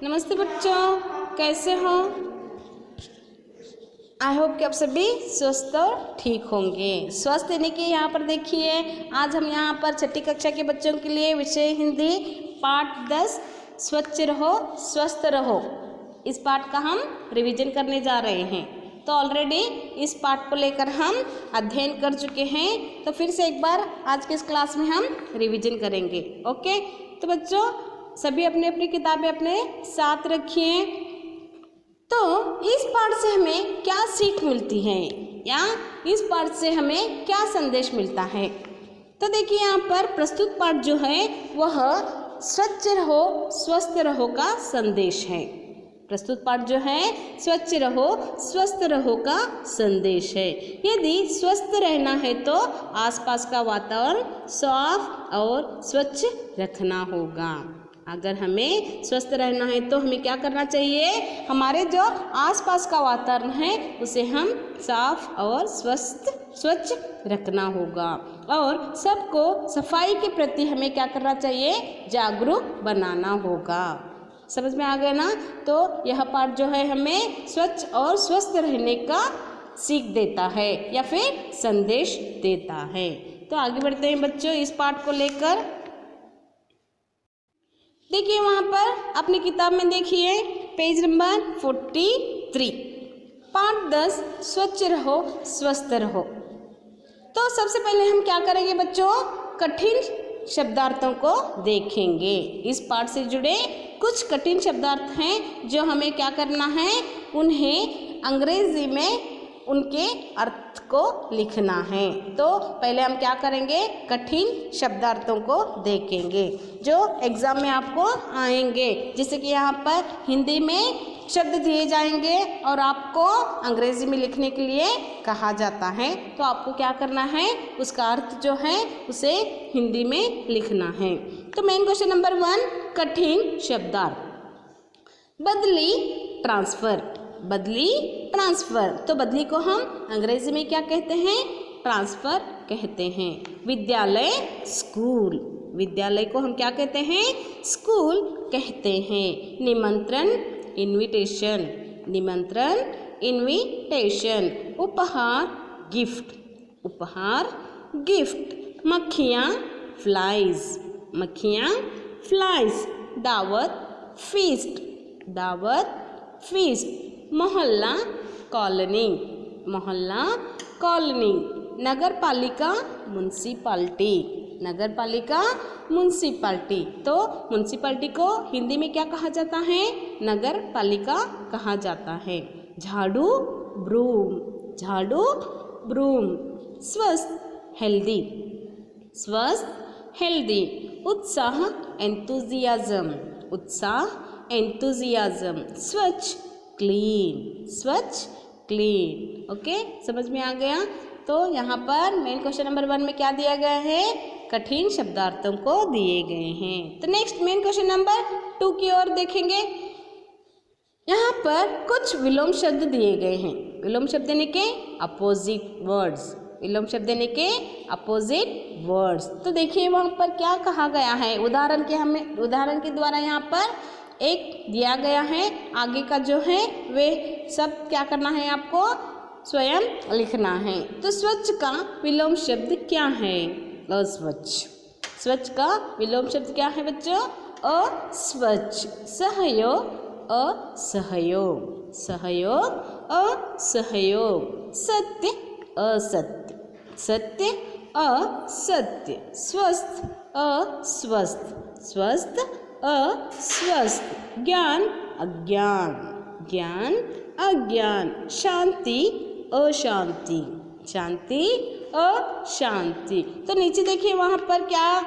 नमस्ते बच्चों, कैसे हो? आई होप कि आप सभी स्वस्थ और ठीक होंगे। स्वस्थ यानी कि यहाँ पर देखिए, आज हम यहाँ पर छठी कक्षा के बच्चों के लिए विषय हिंदी पाठ 10 स्वच्छ रहो स्वस्थ रहो, इस पाठ का हम रिवीजन करने जा रहे हैं। तो ऑलरेडी इस पाठ को लेकर हम अध्ययन कर चुके हैं, तो फिर से एक बार आज के इस क्लास में हम रिवीजन करेंगे। ओके, तो बच्चों सभी अपनी अपनी किताबें अपने साथ रखिए। तो इस पाठ से हमें क्या सीख मिलती है या इस पाठ से हमें क्या संदेश मिलता है? तो देखिए, यहाँ पर प्रस्तुत पाठ जो है वह स्वच्छ रहो स्वस्थ रहो का संदेश है। प्रस्तुत पाठ जो है स्वच्छ रहो स्वस्थ रहो का संदेश है। यदि स्वस्थ रहना है तो आसपास का वातावरण साफ और स्वच्छ रखना होगा। अगर हमें स्वस्थ रहना है तो हमें क्या करना चाहिए? हमारे जो आसपास का वातावरण है उसे हम साफ और स्वच्छ रखना होगा और सबको सफाई के प्रति हमें क्या करना चाहिए? जागरूक बनाना होगा। समझ में आ गया ना? तो यह पाठ जो है हमें स्वच्छ और स्वस्थ रहने का सीख देता है या फिर संदेश देता है। तो आगे बढ़ते हैं बच्चों इस पाठ को लेकर। देखिए, वहाँ पर अपनी किताब में देखिए पेज नंबर 43, पाठ 10 स्वच्छ रहो स्वस्थ रहो। तो सबसे पहले हम क्या करेंगे बच्चों? कठिन शब्दार्थों को देखेंगे। इस पाठ से जुड़े कुछ कठिन शब्दार्थ हैं जो हमें क्या करना है? उन्हें अंग्रेजी में उनके अर्थ को लिखना है। तो पहले हम क्या करेंगे? कठिन शब्दार्थों को देखेंगे जो एग्जाम में आपको आएंगे। जैसे कि यहाँ पर हिंदी में शब्द दिए जाएंगे और आपको अंग्रेजी में लिखने के लिए कहा जाता है। तो आपको क्या करना है? उसका अर्थ जो है उसे हिंदी में लिखना है। तो मेन क्वेश्चन नंबर 1, कठिन शब्दार्थ। बदली ट्रांसफर। बदली ट्रांसफर, तो बदली को हम अंग्रेजी में क्या कहते हैं? ट्रांसफर कहते हैं। विद्यालय स्कूल, विद्यालय को हम क्या कहते हैं? स्कूल कहते हैं। निमंत्रण इनविटेशन, निमंत्रण इनविटेशन। उपहार गिफ्ट, उपहार गिफ्ट। मक्खियाँ फ्लाइज, मक्खियाँ फ्लाइज। दावत फीस्ट, दावत फीस्ट। मोहल्ला कॉलोनी, मोहल्ला कॉलोनी। नगर पालिका म्युनिसिपैलिटी, नगर पालिका म्युनिसिपैलिटी। तो म्युनिसिपैलिटी को हिंदी में क्या कहा जाता है? नगर पालिका कहा जाता है। झाड़ू ब्रूम, झाड़ू ब्रूम। स्वस्थ हेल्दी, स्वस्थ हेल्दी। उत्साह एंथुजियाज्म, उत्साह एंथुजियाज्म। स्वच्छ क्लीन, स्वच्छ क्लीन। ओके, समझ में आ गया? तो यहाँ पर मेन क्वेश्चन नंबर 1 में क्या दिया गया है? कठिन शब्दार्थों को दिए गए हैं। तो नेक्स्ट मेन क्वेश्चन नंबर 2 की ओर देखेंगे। यहाँ पर कुछ विलोम शब्द दिए गए हैं। विलोम शब्द यानी के अपोजिट वर्ड्स, विलोम शब्द यानी के अपोजिट वर्ड्स। तो देखिए वहाँ पर क्या कहा गया है? उदाहरण के द्वारा यहाँ पर एक दिया गया है, आगे का जो है वे सब क्या करना है? आपको स्वयं लिखना है। तो स्वच्छ का विलोम शब्द क्या है? अस्वच्छ। स्वच्छ का विलोम शब्द क्या है बच्चों? अस्वच्छ। सहयोग असहयोग, सहयोग असहयोग। सत्य असत्य, सत्य असत्य। स्वस्थ अस्वस्थ, स्वस्थ अस्वस्थ। ज्ञान अज्ञान, ज्ञान अज्ञान। शांति अशांति, शांति अशांति। तो नीचे देखिए वहाँ पर क्या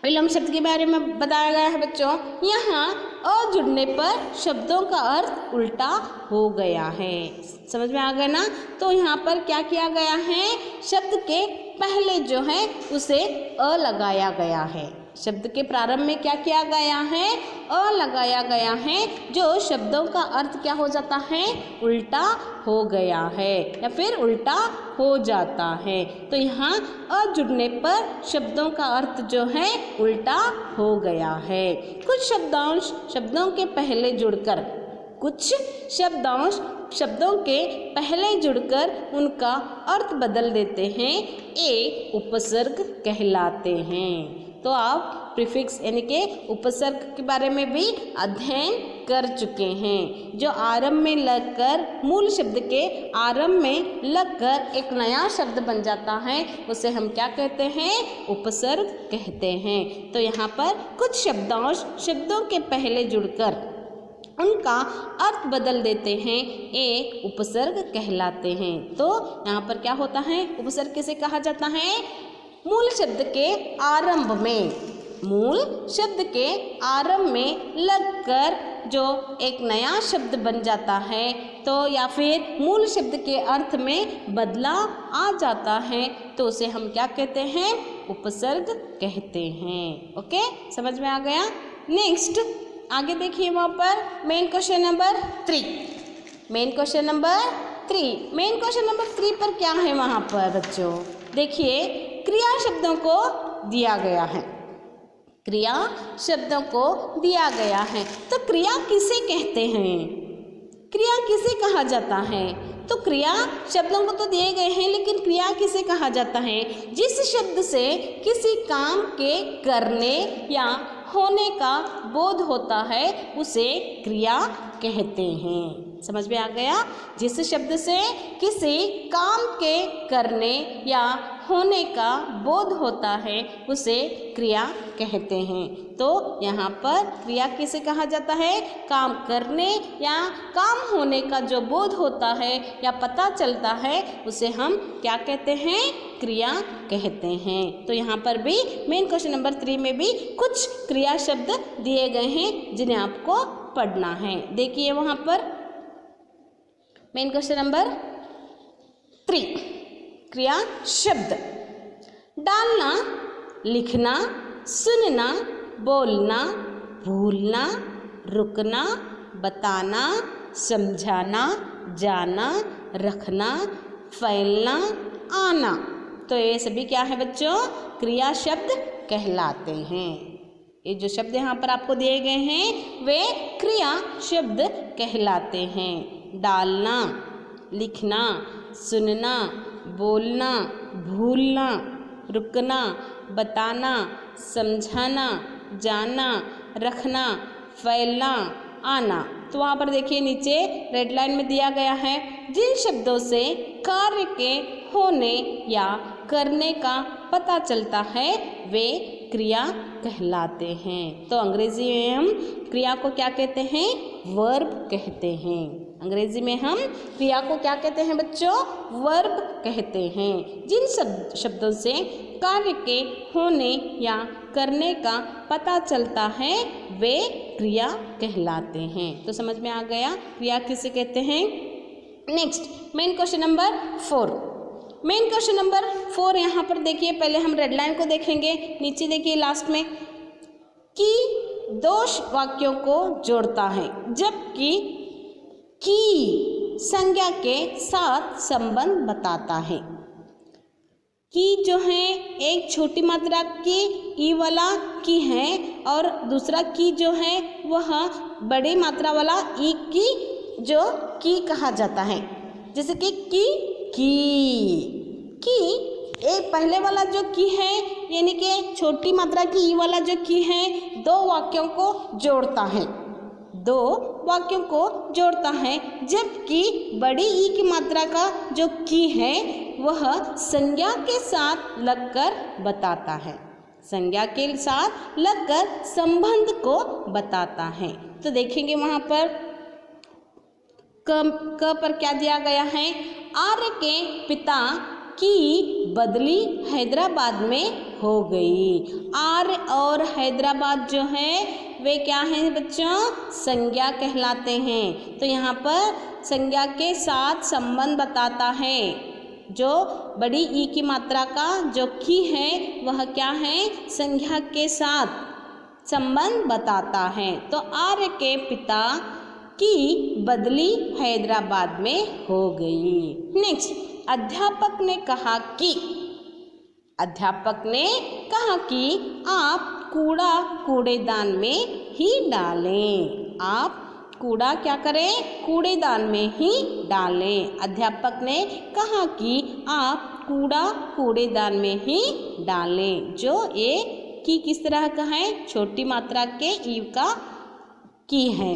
विलोम शब्द के बारे में बताया गया है बच्चों। यहाँ अ जुड़ने पर शब्दों का अर्थ उल्टा हो गया है। समझ में आ गया ना? तो यहाँ पर क्या किया गया है? शब्द के पहले जो है उसे अ लगाया गया है। शब्द के प्रारंभ में क्या किया गया है, अ लगाया गया है, जो शब्दों का अर्थ क्या हो जाता है, उल्टा हो गया है या फिर उल्टा हो जाता है। तो यहाँ अ जुड़ने पर शब्दों का अर्थ जो है उल्टा हो गया है। कुछ शब्दांश शब्दों के पहले जुड़कर शब्दों के पहले जुड़कर उनका अर्थ बदल देते हैं, ये उपसर्ग कहलाते हैं। तो आप प्रीफिक्स यानी के उपसर्ग के बारे में भी अध्ययन कर चुके हैं। जो आरंभ में लगकर, मूल शब्द के आरंभ में लगकर एक नया शब्द बन जाता है, उसे हम क्या कहते हैं, उपसर्ग कहते हैं। तो यहाँ पर कुछ शब्दांश शब्दों के पहले जुड़कर उनका अर्थ बदल देते हैं, ये उपसर्ग कहलाते हैं। तो यहाँ पर क्या होता है, उपसर्ग किसे कहा जाता है, मूल शब्द के आरंभ में लगकर जो एक नया शब्द बन जाता है, तो या फिर मूल शब्द के अर्थ में बदलाव आ जाता है, तो उसे हम क्या कहते हैं, उपसर्ग कहते हैं। ओके, समझ में आ गया। नेक्स्ट आगे देखिए, वहाँ पर मेन क्वेश्चन नंबर 3 पर क्या है वहाँ पर बच्चों, देखिए क्रिया शब्दों को दिया गया है। तो क्रिया किसे कहते हैं, क्रिया किसे कहा जाता है, तो क्रिया शब्दों को तो दिए गए हैं, लेकिन क्रिया किसे कहा जाता है, जिस शब्द से किसी काम के करने या होने का बोध होता है, उसे क्रिया कहते हैं। समझ में आ गया, जिस शब्द से किसी काम के करने या होने का बोध होता है, उसे क्रिया कहते हैं। तो यहाँ पर क्रिया किसे कहा जाता है, काम करने या काम होने का जो बोध होता है या पता चलता है, उसे हम क्या कहते हैं, क्रिया कहते हैं। तो यहाँ पर भी मेन क्वेश्चन नंबर 3 में भी कुछ क्रिया शब्द दिए गए हैं, जिन्हें आपको पढ़ना है। देखिए वहाँ पर मेन क्वेश्चन नंबर 3, क्रिया शब्द: डालना, लिखना, सुनना, बोलना, भूलना, रुकना, बताना, समझाना, जाना, रखना, फैलना, आना। तो ये सभी क्या है बच्चों, क्रिया शब्द कहलाते हैं। ये जो शब्द यहाँ पर आपको दिए गए हैं, वे क्रिया शब्द कहलाते हैं। डालना, लिखना, सुनना, बोलना, भूलना, रुकना, बताना, समझाना, जाना, रखना, फैलना, आना। तो वहाँ पर देखिए नीचे रेड लाइन में दिया गया है, जिन शब्दों से कार्य के होने या करने का पता चलता है, वे क्रिया कहलाते हैं। तो अंग्रेजी में हम क्रिया को क्या कहते हैं, वर्ब कहते हैं। अंग्रेजी में हम क्रिया को क्या कहते हैं बच्चों, वर्ब कहते हैं। जिन शब्दों से कार्य के होने या करने का पता चलता है, वे क्रिया कहलाते हैं। तो समझ में आ गया क्रिया किसे कहते हैं। नेक्स्ट मेन क्वेश्चन नंबर 4 यहाँ पर देखिए, पहले हम रेड लाइन को देखेंगे, नीचे देखिए लास्ट में, कि 2 वाक्यों को जोड़ता है, जबकि की संज्ञा के साथ संबंध बताता है। की जो है एक छोटी मात्रा की ई वाला की है, और दूसरा की जो है वह बड़ी मात्रा वाला ई की जो की कहा जाता है। जैसे कि एक पहले वाला जो की है, यानी कि छोटी मात्रा की ई वाला जो की है, 2 वाक्यों को जोड़ता है, जबकि बड़ी ई की मात्रा का जो की है वह संज्ञा के साथ लगकर बताता है, संज्ञा के साथ लगकर संबंध को बताता है। तो देखेंगे वहाँ पर क पर क्या दिया गया है, आर्य के पिता की बदली हैदराबाद में हो गई। आर्य और हैदराबाद जो है वे क्या हैं बच्चों, संज्ञा कहलाते हैं। तो यहाँ पर संज्ञा के साथ संबंध बताता है। जो बड़ी ई की मात्रा का जो की है वह क्या है, संज्ञा के साथ संबंध बताता है। तो आर्य के पिता की बदली हैदराबाद में हो गई। नेक्स्ट, अध्यापक ने कहा कि आप कूड़ा कूड़ेदान में ही डालें। आप कूड़ा क्या करें, कूड़ेदान में ही डालें। अध्यापक ने कहा कि आप कूड़ा कूड़ेदान में ही डालें। जो ये की किस तरह का है, छोटी मात्रा के ई का की है।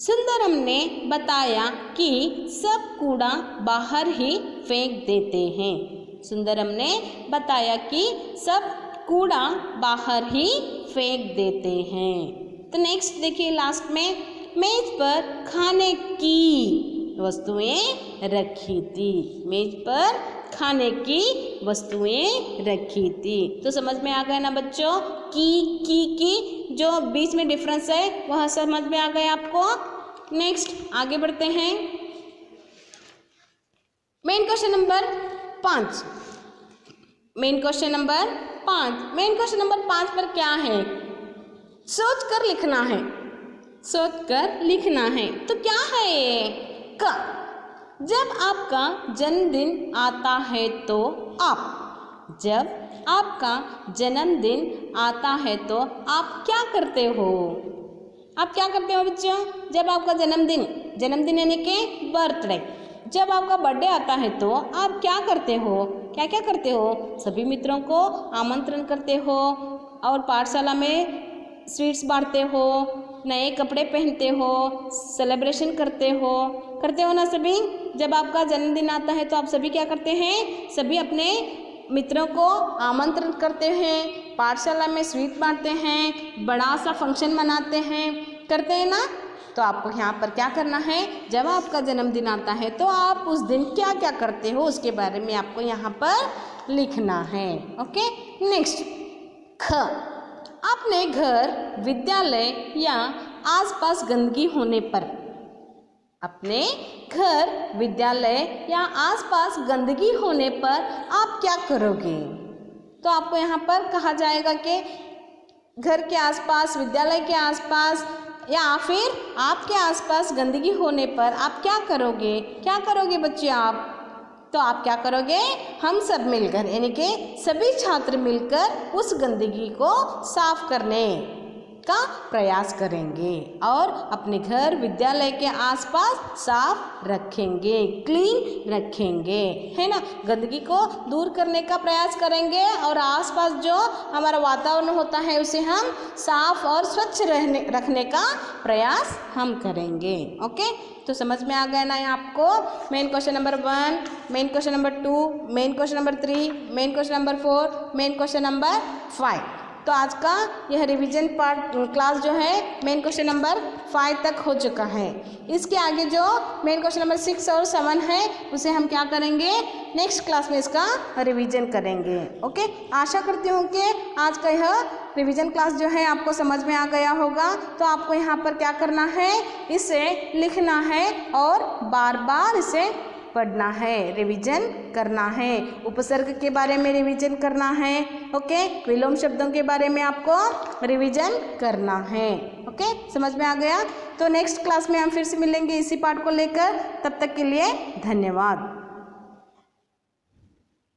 सुंदरम ने बताया कि सब कूड़ा बाहर ही फेंक देते हैं। सुंदरम ने बताया कि सब कूड़ा बाहर ही फेंक देते हैं। तो नेक्स्ट देखिए लास्ट में, मेज पर खाने की वस्तुएं रखी थी। मेज पर खाने की वस्तुएं रखी थी। तो समझ में आ गया ना बच्चों, की जो बीच में डिफरेंस है वह समझ में आ गया आपको। नेक्स्ट आगे बढ़ते हैं। Main question number 5। Main question number 5 पर क्या है, सोच कर लिखना है। सोच कर लिखना है। तो क्या है ये, क, जब आपका जन्मदिन आता है तो आप, जब आपका जन्मदिन आता है तो आप क्या करते हो। आप क्या करते हो बच्चों, जब आपका जन्मदिन यानी कि बर्थडे, जब आपका बर्थडे आता है तो आप क्या करते हो, क्या क्या करते हो, सभी मित्रों को आमंत्रण करते हो और पाठशाला में स्वीट्स बांटते हो, नए कपड़े पहनते हो, सेलिब्रेशन करते हो ना सभी। जब आपका जन्मदिन आता है तो आप सभी क्या करते हैं, सभी अपने मित्रों को आमंत्रण करते हैं, पाठशाला में स्वीट बांटते हैं, बड़ा सा फंक्शन मनाते हैं, करते हैं ना। तो आपको यहाँ पर क्या करना है, जब आपका जन्मदिन आता है तो आप उस दिन क्या क्या करते हो उसके बारे में आपको यहाँ पर लिखना है। ओके। नेक्स्ट, ख, अपने घर, विद्यालय या आसपास गंदगी होने पर, अपने घर, विद्यालय या आसपास गंदगी होने पर आप क्या करोगे। तो आपको यहाँ पर कहा जाएगा कि घर के आसपास, विद्यालय के आसपास या फिर आपके आसपास गंदगी होने पर आप क्या करोगे, क्या करोगे बच्चे आप। तो आप क्या करोगे, हम सब मिलकर यानी कि सभी छात्र मिलकर उस गंदगी को साफ करने का प्रयास करेंगे और अपने घर, विद्यालय के आसपास साफ रखेंगे, क्लीन रखेंगे, है ना। गंदगी को दूर करने का प्रयास करेंगे और आसपास जो हमारा वातावरण होता है उसे हम साफ और स्वच्छ रखने का प्रयास हम करेंगे। ओके, तो समझ में आ गया ना आपको main question number 1, main question number 2, main question number 3, main question number 4, main question number 5। तो आज का यह रिवीजन पार्ट क्लास जो है मेन क्वेश्चन नंबर 5 तक हो चुका है। इसके आगे जो मेन क्वेश्चन नंबर 6 और 7 है उसे हम क्या करेंगे, नेक्स्ट क्लास में इसका रिवीजन करेंगे। ओके, आशा करती हूँ कि आज का यह रिवीजन क्लास जो है आपको समझ में आ गया होगा। तो आपको यहाँ पर क्या करना है, इसे लिखना है और बार बार इसे पढ़ना है, रिवीजन करना है। उपसर्ग के बारे में रिवीजन करना है। ओके, विलोम शब्दों के बारे में आपको रिवीजन करना है। ओके, समझ में आ गया। तो नेक्स्ट क्लास में हम फिर से मिलेंगे इसी पार्ट को लेकर। तब तक के लिए धन्यवाद।